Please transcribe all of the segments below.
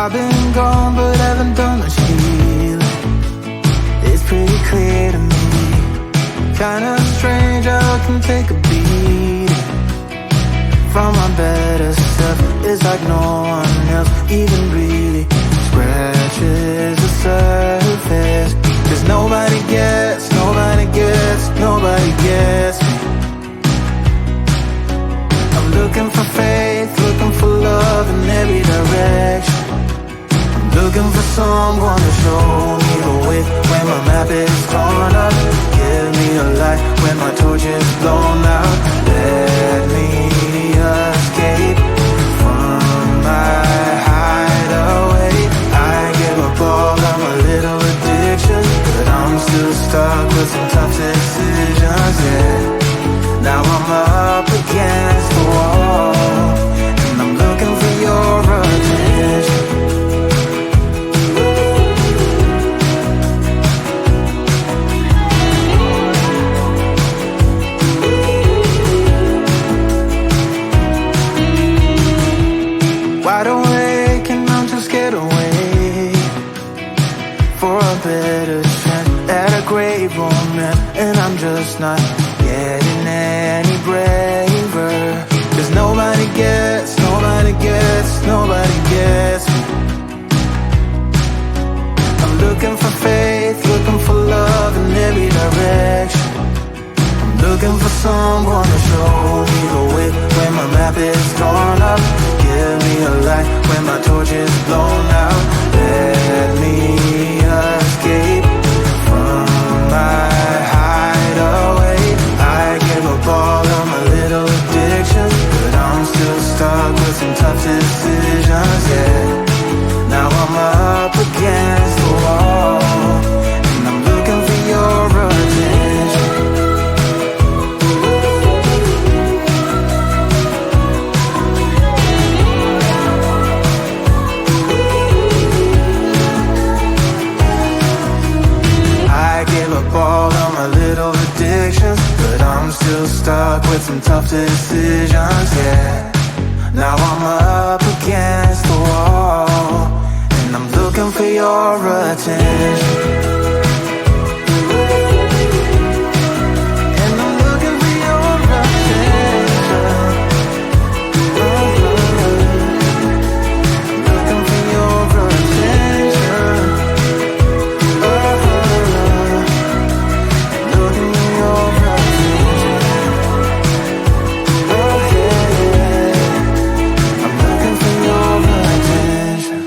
I've been gone but haven't done much healing. It's pretty clear to me, kinda strange how I can take a beating from my better self. It's like no one else even really scratches the surface. 'Cause nobody gets me. I'm looking for faith, looking for love in every direction. I'm looking for someone to show me the way when my map is torn up. Give me a light when my torch is blown out. Let me escape from my hideaway. I give up all of my little addictions, but I'm still stuck with some tough decisions, yeah. Now I'm up against the wall, and I'm looking for your attention. Wide awake and I'm too scared away for a better chance at a great romance, and I'm just not getting any braver. 'Cause nobody gets me. I'm looking for faith, looking for love in every direction. I'm looking for someone to show me the way when my map is torn up. Give me a light when my torch is blown out. Let me escape from my hideaway. I give up all of my little addictions, but I'm still stuck with some tough decisions, yeah. Now I'm up against the wall, and I'm looking for your attention. I give up all of my little addictions, but I'm still stuck with some tough decisions, yeah. Now I'm up against the wall, and I'm looking for your attention. And I'm looking for your attention. Looking for your attention. Looking for your attention. Oh yeah, I'm looking for your attention.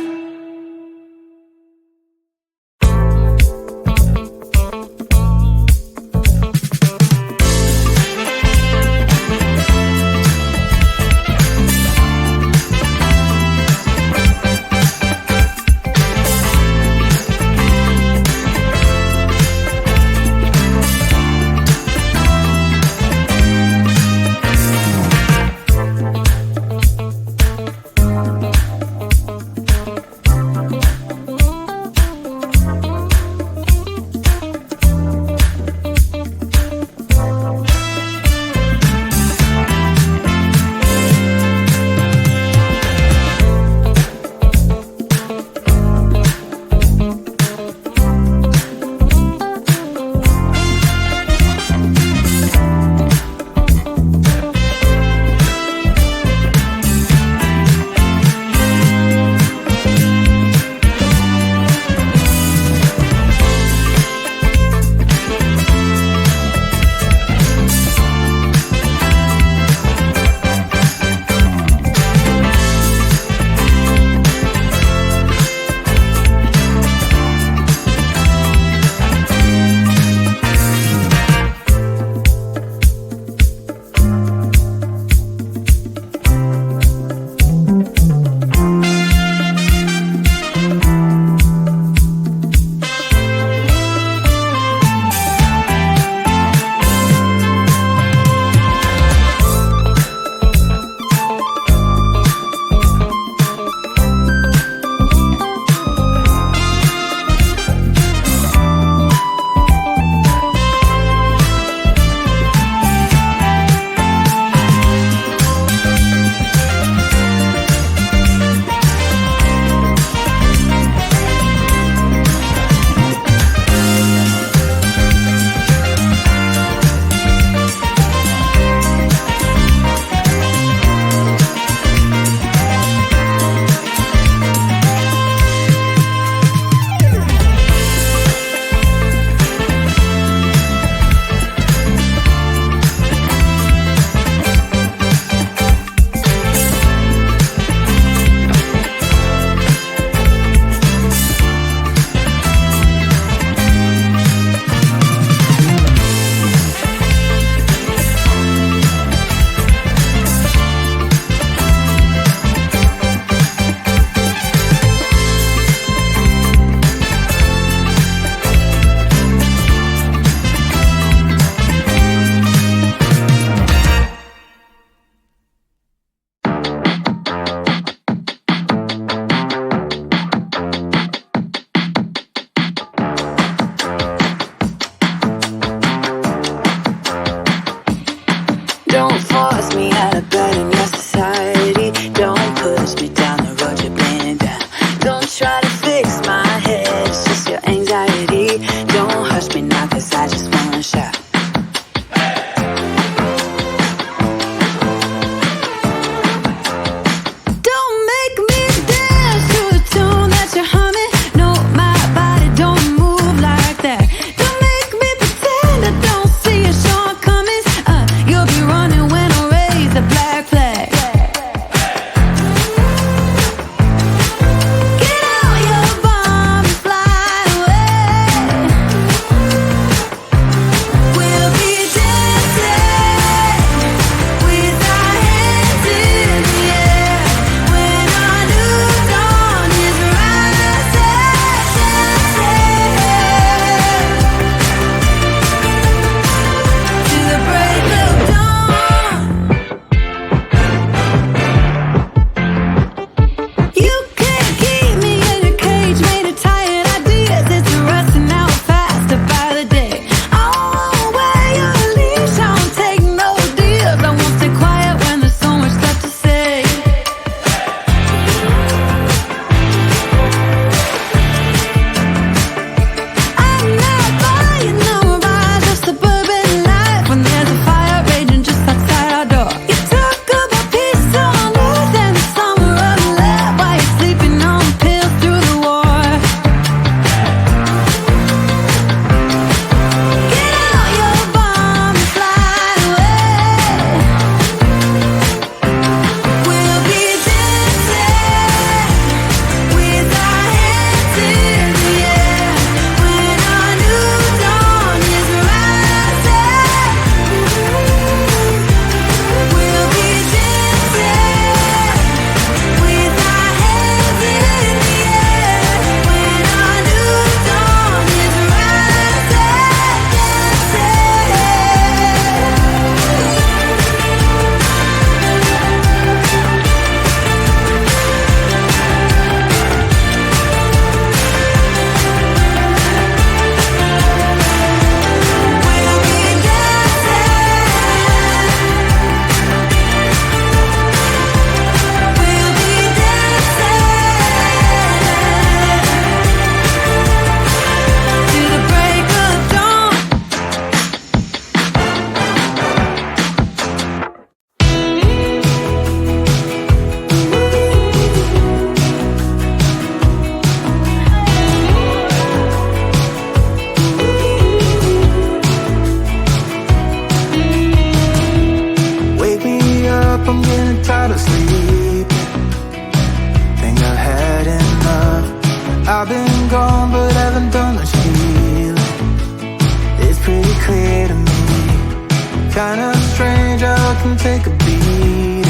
Kinda strange how I can take a beating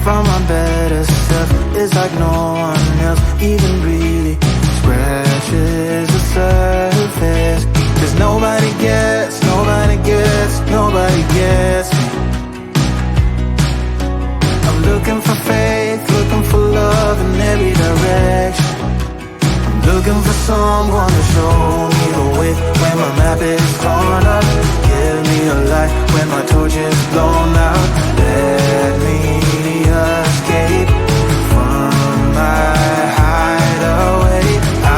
from my better self. It's like no one else even really scratches the surface. 'Cause nobody gets me. I'm looking for faith, looking for love in every direction. I'm looking for someone to show me the way when my map is torn up. Give me a light when my torch is blown out. Let me escape from my hideaway.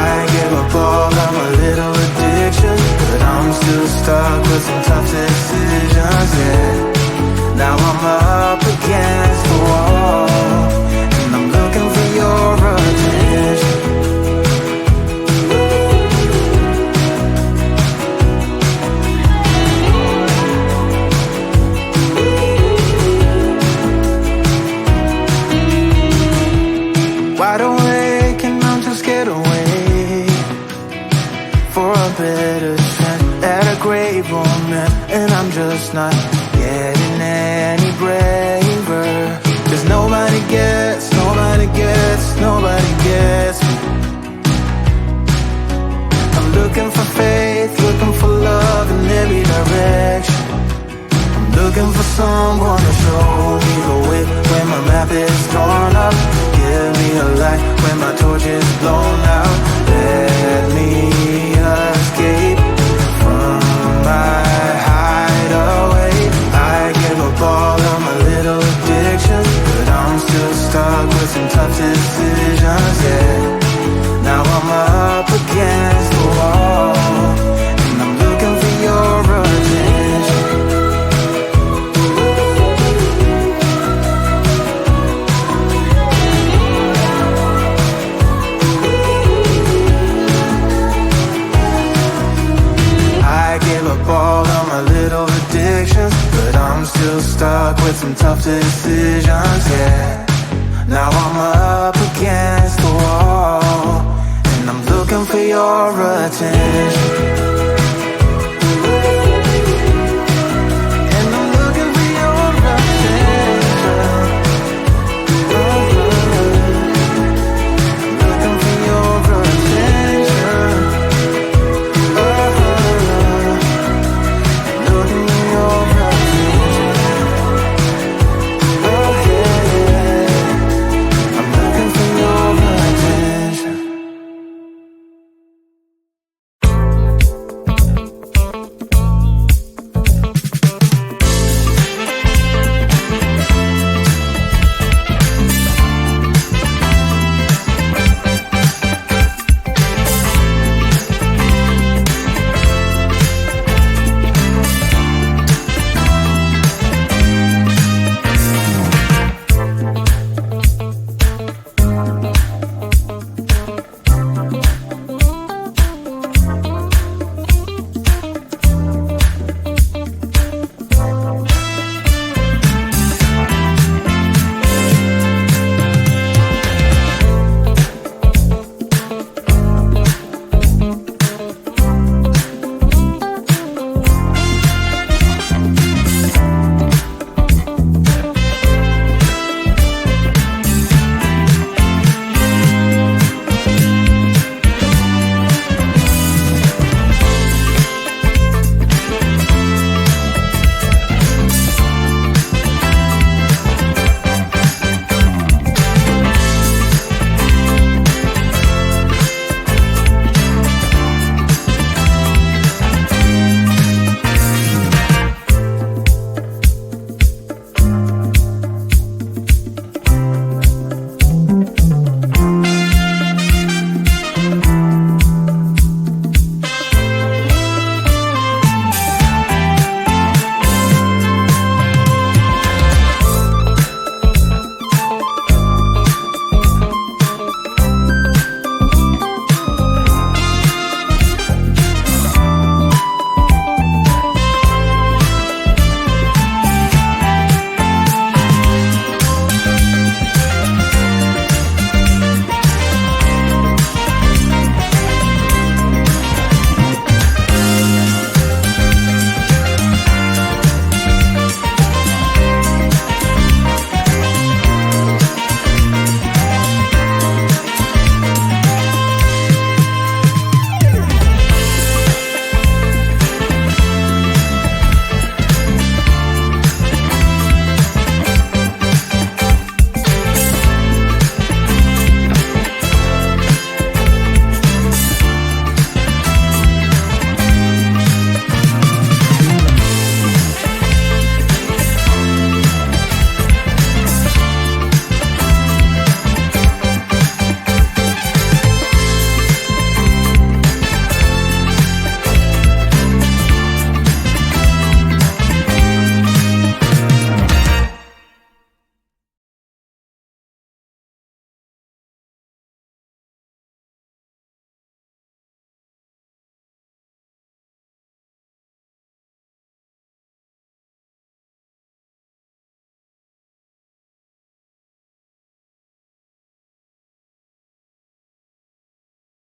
I give up all of my little addictions, but I'm still stuck with some tough decisions, yeah. Now I'm up against the wall, and I'm looking for your attention. Wide awake and I'm just scared away for a better chance at a great romance, and I'm just not getting any braver. 'Cause nobody gets me. I'm looking for faith, looking for love in every direction. I'm looking for someone to show me the way when my map is torn up. Give me a light when my torch is blown out. Let me escape from my hideaway. I give up all of my little addictions, but I'm still stuck with some tough decisions, yeah. Now I'm up against the wall, and I'm looking for your attention. I give up all of my little addictions, but I'm still stuck with some tough decisions.